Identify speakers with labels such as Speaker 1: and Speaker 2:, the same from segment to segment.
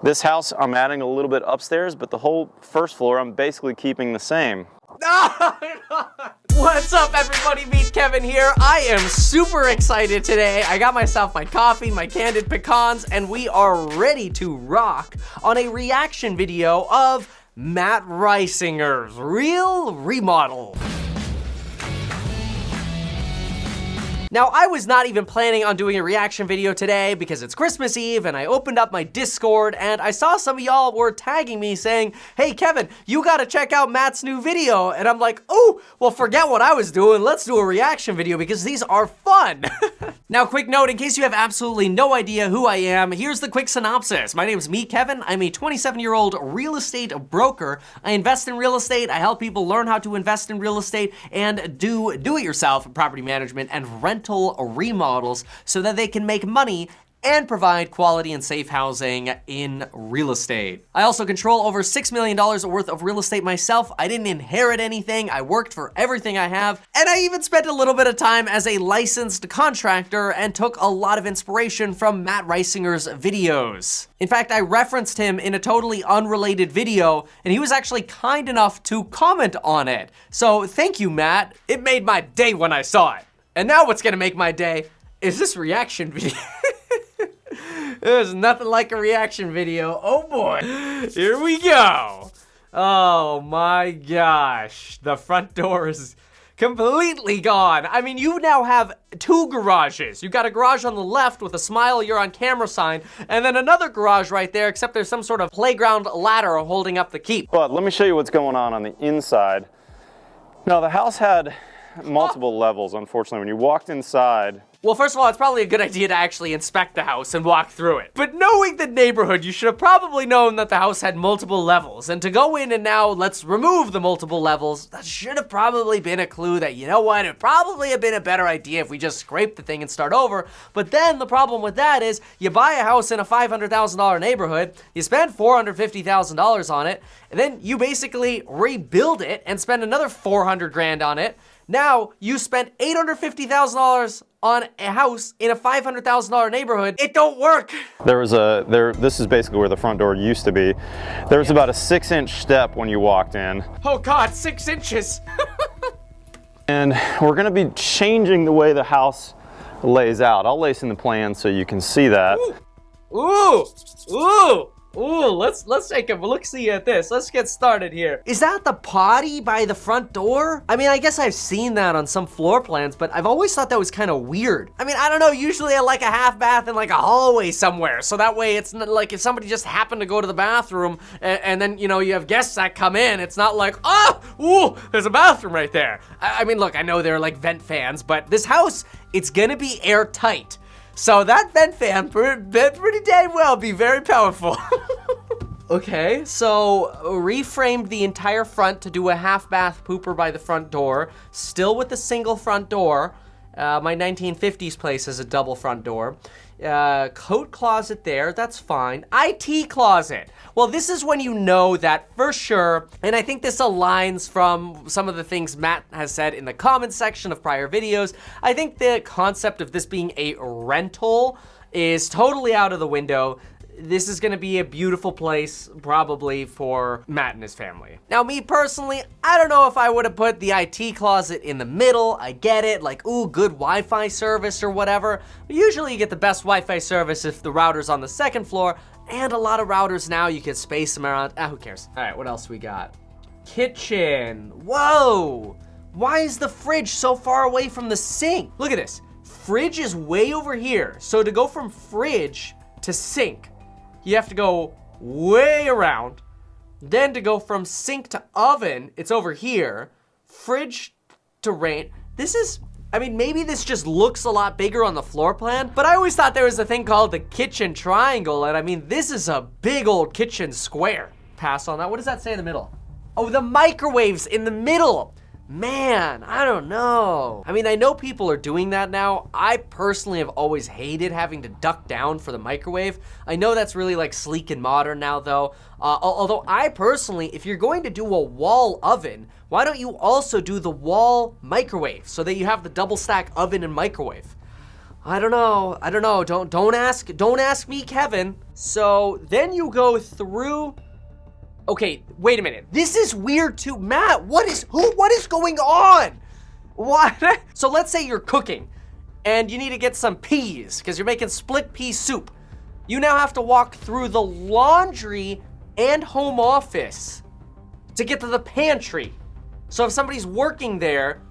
Speaker 1: This house, I'm adding a little bit upstairs, but the whole first floor, I'm basically keeping the same.
Speaker 2: What's up, everybody? Meet Kevin here. I am super excited today. I got myself my coffee, my candied pecans, and we are ready to rock on a reaction video of Matt Reisinger's Real Remodel. Now, I was not even planning on doing a reaction video today because it's Christmas Eve and I opened up my Discord and I saw some of y'all were tagging me saying, hey, Kevin, you gotta check out Matt's new video. And I'm like, oh, well, forget what I was doing. Let's do a reaction video because these are fun. Now, quick note, in case you have absolutely no idea who I am, here's the quick synopsis. My name is Kevin. I'm a 27-year-old real estate broker. I invest in real estate. I help people learn how to invest in real estate and do it-yourself property management and rental remodels so that they can make money and provide quality and safe housing in real estate. I also control over $6 million worth of real estate myself. I didn't inherit anything. I worked for everything I have. And I even spent a little bit of time as a licensed contractor and took a lot of inspiration from Matt Reisinger's videos. In fact, I referenced him in a totally unrelated video, and he was actually kind enough to comment on it. So thank you, Matt. It made my day when I saw it. And now what's gonna make my day is this reaction video. There's nothing like a reaction video. Oh boy, here we go. Oh my gosh, the front door is completely gone. I mean, you now have two garages. You've got a garage on the left with a smile you're on camera sign, and then another garage right there, except there's some sort of playground ladder holding up the keep.
Speaker 1: But let me show you what's going on the inside. Now, the house had multiple levels, unfortunately. When you walked inside...
Speaker 2: Well, first of all, it's probably a good idea to actually inspect the house and walk through it. But knowing the neighborhood, you should have probably known that the house had multiple levels. And to go in and now let's remove the multiple levels, that should have probably been a clue that, you know what, it'd probably have been a better idea if we just scrape the thing and start over. But then the problem with that is you buy a house in a $500,000 neighborhood, you spend $450,000 on it, and then you basically rebuild it and spend another 400 grand on it. Now, you spent $850,000 on a house in a $500,000 neighborhood. It don't work.
Speaker 1: This is basically where the front door used to be. There was about a 6-inch step when you walked in.
Speaker 2: Oh God, 6 inches.
Speaker 1: And we're gonna be changing the way the house lays out. I'll lace in the plan so you can see that.
Speaker 2: Ooh, ooh. Ooh, let's take a look-see at this. Let's get started here. Is that the potty by the front door? I mean, I guess I've seen that on some floor plans, but I've always thought that was kind of weird. I mean, I don't know, usually I like a half bath in like a hallway somewhere, so that way it's not like if somebody just happened to go to the bathroom and then, you know, you have guests that come in, it's not like, oh, ooh, there's a bathroom right there. I mean, look, I know they're like vent fans, but this house, it's gonna be airtight. So that vent fan pretty damn well be very powerful. Okay, so reframed the entire front to do a half bath pooper by the front door, still with the single front door. My 1950s place has a double front door. Coat closet there, that's fine. IT closet. Well, this is when you know that for sure, and I think this aligns from some of the things Matt has said in the comments section of prior videos. I think the concept of this being a rental is totally out of the window. This is gonna be a beautiful place, probably, for Matt and his family. Now, me personally, I don't know if I would have put the IT closet in the middle. I get it, like, ooh, good Wi-Fi service or whatever. But usually you get the best Wi-Fi service if the router's on the second floor, and a lot of routers now, you can space them around. Who cares? All right, what else we got? Kitchen, whoa! Why is the fridge so far away from the sink? Look at this, fridge is way over here. So to go from fridge to sink, you have to go way around. Then to go from sink to oven, it's over here. Fridge to range. This is, I mean, maybe this just looks a lot bigger on the floor plan, but I always thought there was a thing called the kitchen triangle, and I mean, this is a big old kitchen square. Pass on that. What does that say in the middle? Oh, the microwave's in the middle. Man, I don't know. I mean, I know people are doing that now. I personally have always hated having to duck down for the microwave. I know that's really like sleek and modern now though. Although I personally, if you're going to do a wall oven, why don't you also do the wall microwave so that you have the double stack oven and microwave? I don't know. Don't ask me, Kevin. So then you go through. Okay, wait a minute. This is weird too. Matt, what is going on? What? So let's say you're cooking and you need to get some peas because you're making split pea soup. You now have to walk through the laundry and home office to get to the pantry. So if somebody's working there,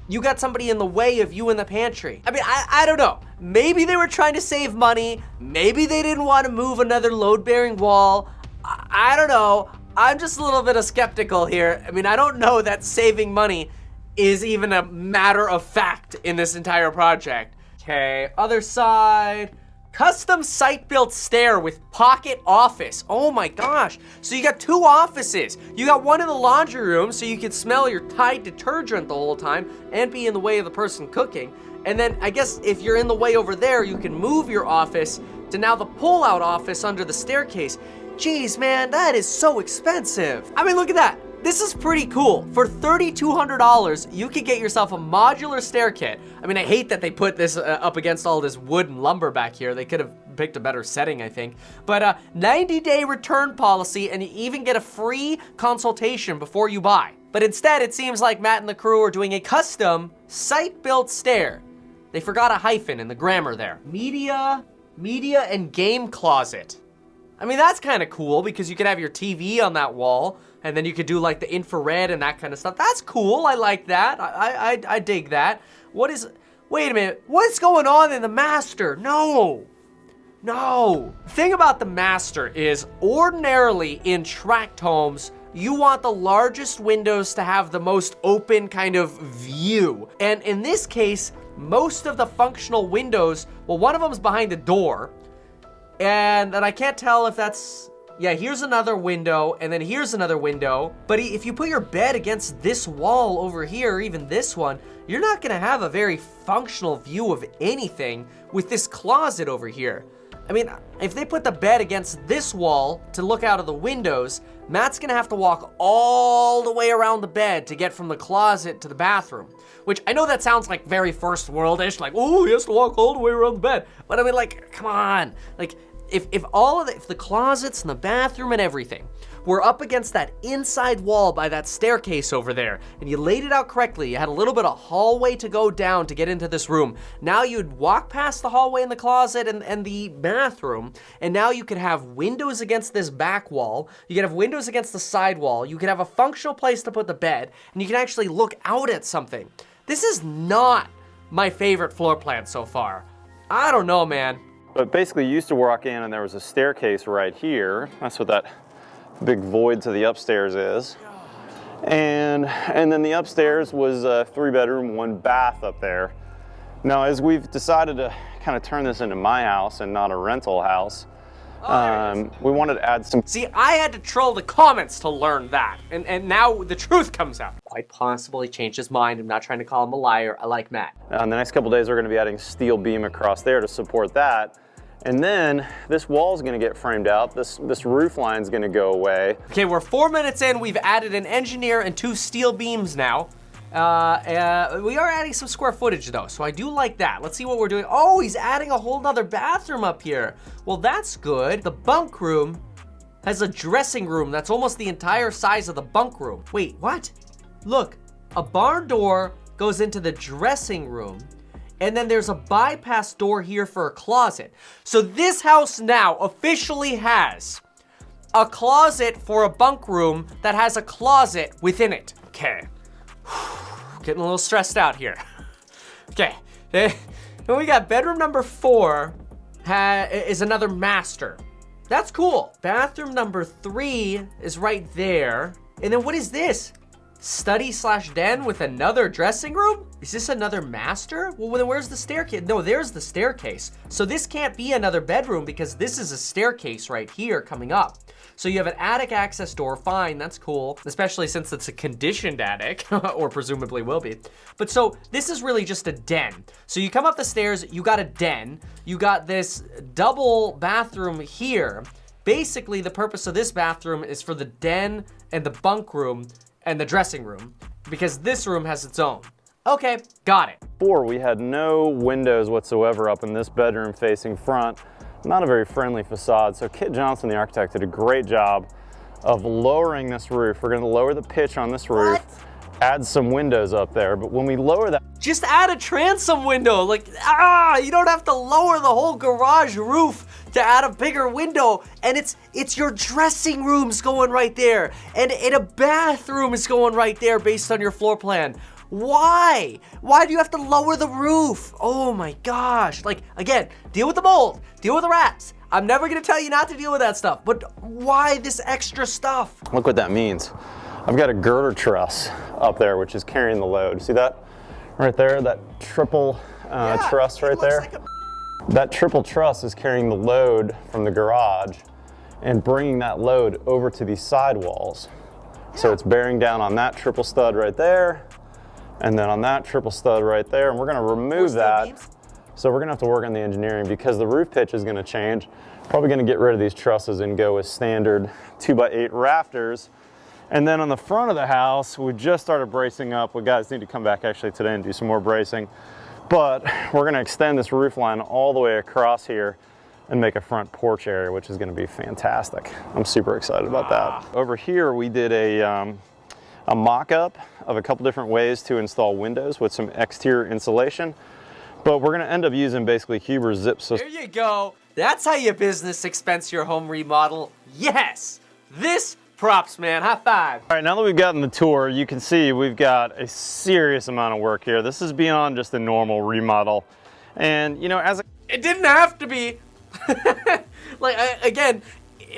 Speaker 2: you got somebody in the way of you in the pantry. I mean, I don't know. Maybe they were trying to save money. Maybe they didn't want to move another load-bearing wall. I don't know. I'm just a little bit of skeptical here. I mean, I don't know that saving money is even a matter of fact in this entire project. Okay, other side. Custom site-built stair with pocket office. Oh my gosh. So you got 2 offices. You got one in the laundry room so you can smell your Tide detergent the whole time and be in the way of the person cooking. And then I guess if you're in the way over there, you can move your office to now the pull-out office under the staircase. Jeez, man, that is so expensive. I mean, look at that. This is pretty cool. For $3,200, you could get yourself a modular stair kit. I mean, I hate that they put this up against all this wood and lumber back here. They could have picked a better setting, I think. But 90-day return policy, and you even get a free consultation before you buy. But instead, it seems like Matt and the crew are doing a custom site-built stair. They forgot a hyphen in the grammar there. Media and game closet. I mean, that's kind of cool because you could have your TV on that wall and then you could do like the infrared and that kind of stuff. That's cool. I like that. I dig that. Wait a minute. What's going on in the master? No. The thing about the master is ordinarily in tract homes, you want the largest windows to have the most open kind of view. And in this case, most of the functional windows, well, one of them's behind the door. And then I can't tell if that's, yeah, here's another window, and then here's another window. But if you put your bed against this wall over here, or even this one, you're not gonna have a very functional view of anything with this closet over here. I mean, if they put the bed against this wall to look out of the windows, Matt's gonna have to walk all the way around the bed to get from the closet to the bathroom. Which I know that sounds like very first world-ish, like, oh, he has to walk all the way around the bed. But I mean, like, come on. Like, if the closets and the bathroom and everything were up against that inside wall by that staircase over there, and you laid it out correctly, you had a little bit of hallway to go down to get into this room. Now you'd walk past the hallway and the closet and the bathroom, and now you could have windows against this back wall, you could have windows against the side wall, you could have a functional place to put the bed, and you can actually look out at something. This is not my favorite floor plan so far. I don't know, man.
Speaker 1: But basically, you used to walk in and there was a staircase right here. That's what that big void to the upstairs is. And then the upstairs was a 3-bedroom, 1 bath up there. Now, as we've decided to kind of turn this into my house and not a rental house, we wanted to add some.
Speaker 2: See, I had to troll the comments to learn that, and now the truth comes out. Quite possible he changed his mind. I'm not trying to call him a liar. I like Matt.
Speaker 1: In the next couple days, we're going to be adding steel beam across there to support that. And then this wall's going to get framed out. This roof line's going to go away.
Speaker 2: Okay, we're 4 minutes in. We've added an engineer and 2 steel beams now. We are adding some square footage though, so I do like that. Let's see what we're doing. Oh, he's adding a whole nother bathroom up here. Well, that's good. The bunk room has a dressing room that's almost the entire size of the bunk room. Wait, what? Look, a barn door goes into the dressing room, and then there's a bypass door here for a closet. So this house now officially has a closet for a bunk room that has a closet within it. Okay. Getting a little stressed out here. Okay, then we got bedroom number 4 is another master. That's cool. Bathroom number 3 is right there. And then what is this? Study/den with another dressing room? Is this another master? Well, then where's the staircase? No, there's the staircase. So this can't be another bedroom because this is a staircase right here coming up. So you have an attic access door, fine, that's cool, especially since it's a conditioned attic, or presumably will be. But so this is really just a den. So you come up the stairs, you got a den, you got this double bathroom here. Basically, the purpose of this bathroom is for the den and the bunk room and the dressing room, because this room has its own. Okay, got it.
Speaker 1: Before, we had no windows whatsoever up in this bedroom facing front. Not a very friendly facade. So Kit Johnson, the architect, did a great job of lowering this roof. We're gonna lower the pitch on this roof, add some windows up there. But when we lower that,
Speaker 2: Just add a transom window. Like, you don't have to lower the whole garage roof to add a bigger window. And it's your dressing room's going right there. And a bathroom is going right there based on your floor plan. Why? Why do you have to lower the roof? Oh my gosh. Like, again, deal with the mold, deal with the rats. I'm never gonna tell you not to deal with that stuff, but why this extra stuff?
Speaker 1: look what that means. I've got a girder truss up there, which is carrying the load. See that right there? That triple truss right there? That triple truss is carrying the load from the garage and bringing that load over to these sidewalls. So it's bearing down on that triple stud right there, and then on that triple stud right there, and we're gonna remove that. So we're gonna have to work on the engineering because the roof pitch is gonna change. Probably gonna get rid of these trusses and go with standard 2x8 rafters. And then on the front of the house, we just started bracing up. We guys need to come back actually today and do some more bracing. But we're gonna extend this roof line all the way across here and make a front porch area, which is gonna be fantastic. I'm super excited about that. Over here, we did a mock-up of a couple different ways to install windows with some exterior insulation. But we're gonna end up using basically Huber's zip system.
Speaker 2: There you go. That's how you business expense your home remodel. Yes, this props, man. High five.
Speaker 1: All right, now that we've gotten the tour, you can see we've got a serious amount of work here. This is beyond just a normal remodel. And you know,
Speaker 2: It didn't have to be. Again,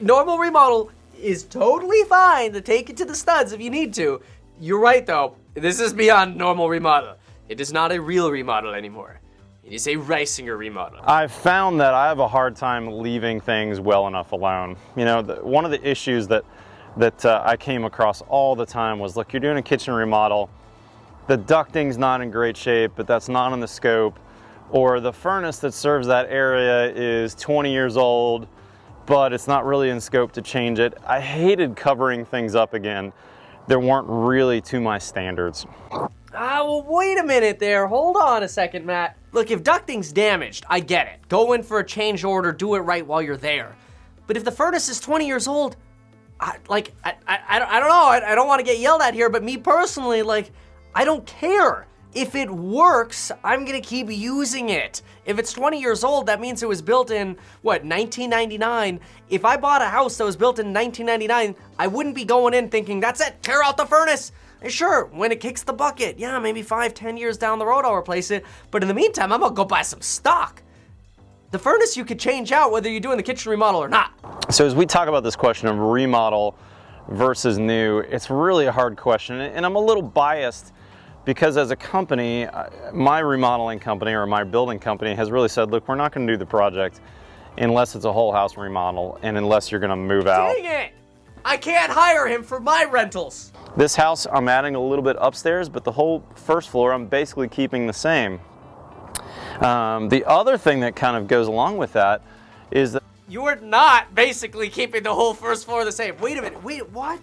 Speaker 2: normal remodel is totally fine to take it to the studs if you need to. You're right though, this is beyond normal remodel. It is not a real remodel anymore. It is a Reisinger remodel.
Speaker 1: I've found that I have a hard time leaving things well enough alone. You know, one of the issues that I came across all the time was, look, you're doing a kitchen remodel, the ducting's not in great shape, but that's not in the scope, or the furnace that serves that area is 20 years old, but it's not really in scope to change it. I hated covering things up again that weren't really to my standards.
Speaker 2: Well, wait a minute there. Hold on a second, Matt. Look, if ducting's damaged, I get it. Go in for a change order, do it right while you're there. But if the furnace is 20 years old, I don't know. I don't want to get yelled at here, but me personally, I don't care. If it works, I'm gonna keep using it. If it's 20 years old, that means it was built in, 1999? If I bought a house that was built in 1999, I wouldn't be going in thinking, that's it, tear out the furnace. And sure, when it kicks the bucket, yeah, maybe 5-10 years down the road, I'll replace it. But in the meantime, I'm gonna go buy some stock. The furnace you could change out whether you're doing the kitchen remodel or not.
Speaker 1: So as we talk about this question of remodel versus new, it's really a hard question. And I'm a little biased because as a company, my remodeling company or my building company has really said, look, we're not gonna do the project unless it's a whole house remodel and unless you're gonna move out.
Speaker 2: Dang it! I can't hire him for my rentals.
Speaker 1: This house, I'm adding a little bit upstairs, but the whole first floor, I'm basically keeping the same. The other thing that kind of goes along with that is that
Speaker 2: you are not basically keeping the whole first floor the same. Wait a minute, what?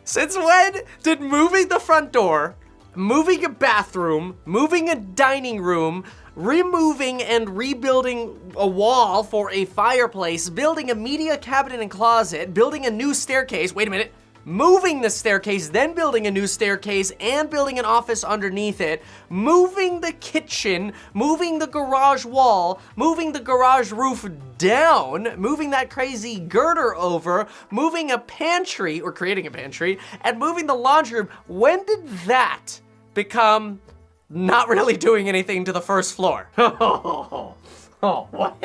Speaker 2: Since when did moving the front door, moving a bathroom, moving a dining room, removing and rebuilding a wall for a fireplace, building a media cabinet and closet, building a new staircase, wait a minute, moving the staircase, then building a new staircase and building an office underneath it, moving the kitchen, moving the garage wall, moving the garage roof down, moving that crazy girder over, moving a pantry, or creating a pantry, and moving the laundry room. When did that become not really doing anything to the first floor? Oh, what?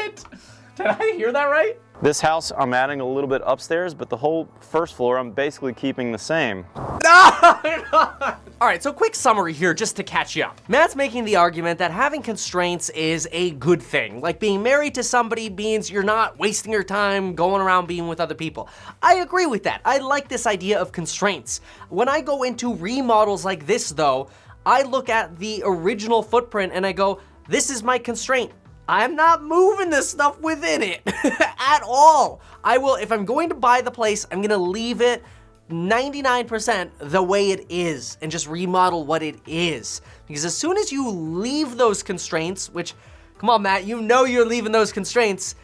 Speaker 2: Did I hear that right?
Speaker 1: this house, I'm adding a little bit upstairs, but the whole first floor, I'm basically keeping the same.
Speaker 2: No! All right, so quick summary here just to catch you up. Matt's making the argument that having constraints is a good thing. Like being married to somebody means you're not wasting your time going around being with other people. I agree with that. I like this idea of constraints. When I go into remodels like this though, I look at the original footprint and I go, this is my constraint. I'm not moving this stuff within it at all. I will, if I'm going to buy the place, I'm gonna leave it 99% the way it is and just remodel what it is. Because as soon as you leave those constraints, which, come on, Matt, you know you're leaving those constraints,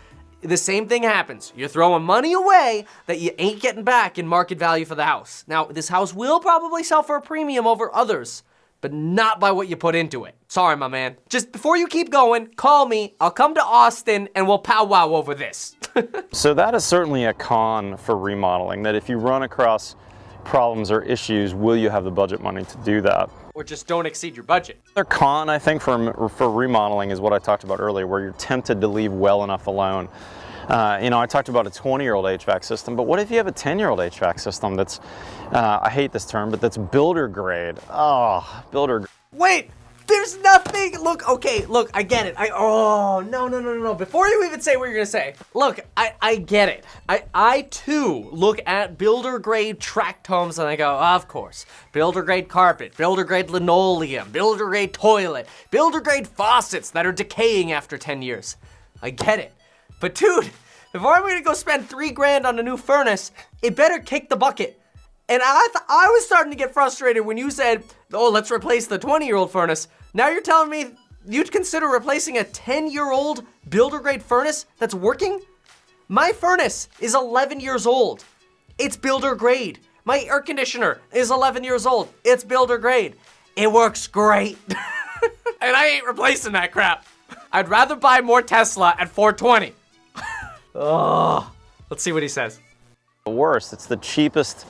Speaker 2: the same thing happens. You're throwing money away that you ain't getting back in market value for the house. Now, this house will probably sell for a premium over others, but not by what you put into it. Sorry, my man. Just before you keep going, call me. I'll come to Austin and we'll powwow over this.
Speaker 1: So that is certainly a con for remodeling, that if you run across problems or issues, will you have the budget money to do that?
Speaker 2: Or just don't exceed your budget.
Speaker 1: Another con, I think, for remodeling is what I talked about earlier, where you're tempted to leave well enough alone. I talked about a 20-year-old HVAC system, but what if you have a 10-year-old HVAC system that's, I hate this term, but that's builder grade? Oh, builder grade.
Speaker 2: Wait, there's nothing. Look, okay, look, I get it. No. Before you even say what you're gonna say, look, I get it. I too look at builder grade tract homes and I go, of course, builder grade carpet, builder grade linoleum, builder grade toilet, builder grade faucets that are decaying after 10 years. I get it. But dude, before I'm gonna go spend $3,000 on a new furnace, it better kick the bucket. And I was starting to get frustrated when you said, oh, let's replace the 20-year-old furnace. Now you're telling me you'd consider replacing a 10-year-old builder grade furnace that's working? My furnace is 11 years old. It's builder grade. My air conditioner is 11 years old. It's builder grade. It works great. And I ain't replacing that crap. I'd rather buy more Tesla at 420. Oh, let's see what he says.
Speaker 1: The worst, it's the cheapest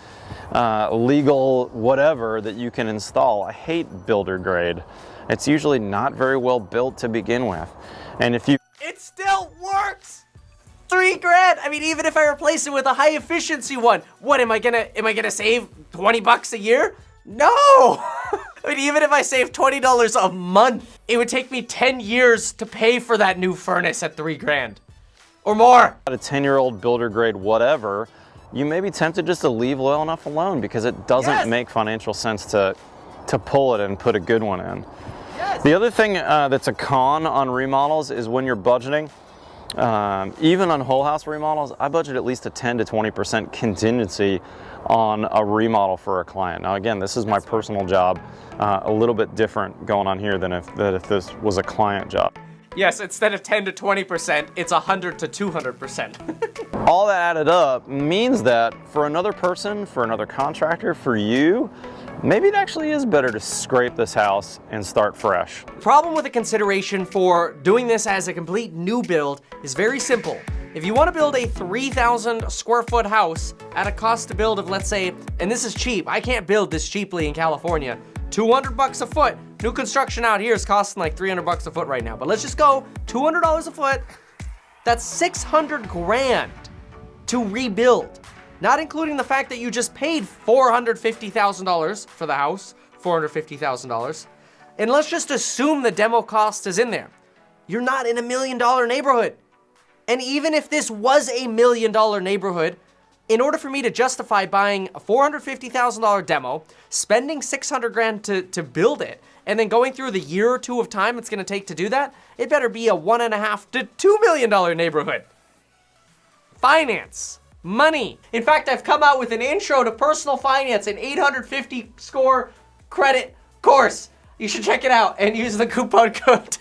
Speaker 1: legal whatever that you can install. I hate builder grade. It's usually not very well built to begin with. And if you...
Speaker 2: It still works! $3,000. I mean, even if I replace it with a high efficiency one, what am I gonna save $20 a year? No! I mean, even if I save $20 a month, it would take me 10 years to pay for that new furnace at $3,000 or more.
Speaker 1: A 10-year-old builder grade whatever, you may be tempted just to leave well enough alone because it doesn't make financial sense to pull it and put a good one in.
Speaker 2: Yes.
Speaker 1: The other thing that's a con on remodels is when you're budgeting, even on whole house remodels, I budget at least a 10 to 20% contingency on a remodel for a client. Now again, this is my personal job, a little bit different going on here than if this was a client job.
Speaker 2: Yes, instead of 10 to 20%, it's 100 to 200%.
Speaker 1: All that added up means that for another person, for another contractor, for you, maybe it actually is better to scrape this house and start fresh.
Speaker 2: The problem with the consideration for doing this as a complete new build is very simple. If you want to build a 3,000 square foot house at a cost to build of, let's say, and this is cheap, I can't build this cheaply in California, $200 a foot. New construction out here is costing like $300 a foot right now, but let's just go $200 a foot. That's $600,000 to rebuild. Not including the fact that you just paid $450,000 for the house, $450,000. And let's just assume the demo cost is in there. You're not in $1 million neighborhood. And even if this was a $1 million neighborhood, in order for me to justify buying a $450,000 demo, spending $600,000 to build it, and then going through the year or two of time it's gonna take to do that, it better be a $1.5 to $2 million neighborhood. Finance, money. In fact, I've come out with an intro to personal finance, an 850 score credit course. You should check it out and use the coupon code.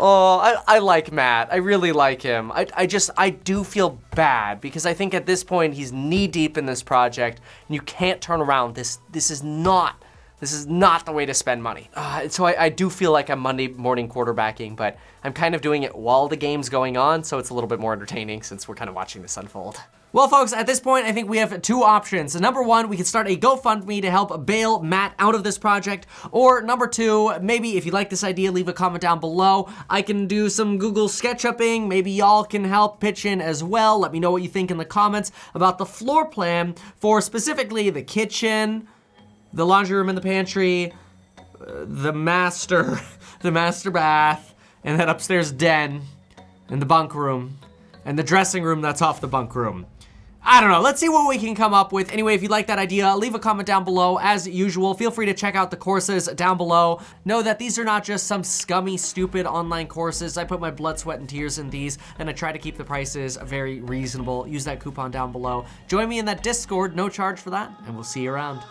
Speaker 2: Oh, I like Matt. I really like him. I do feel bad because I think at this point he's knee deep in this project and you can't turn around. This is not the way to spend money. So I do feel like I'm Monday morning quarterbacking, but I'm kind of doing it while the game's going on, so it's a little bit more entertaining since we're kind of watching this unfold. Well, folks, at this point, I think we have two options. So number one, we can start a GoFundMe to help bail Matt out of this project. Or number two, maybe if you like this idea, leave a comment down below. I can do some Google SketchUpping. Maybe y'all can help pitch in as well. Let me know what you think in the comments about the floor plan for specifically the kitchen, the laundry room and the pantry, the master bath, and that upstairs den, and the bunk room, and the dressing room that's off the bunk room. I don't know. Let's see what we can come up with. Anyway, if you like that idea, leave a comment down below. As usual, feel free to check out the courses down below. Know that these are not just some scummy, stupid online courses. I put my blood, sweat, and tears in these, and I try to keep the prices very reasonable. Use that coupon down below. Join me in that Discord, no charge for that, and we'll see you around.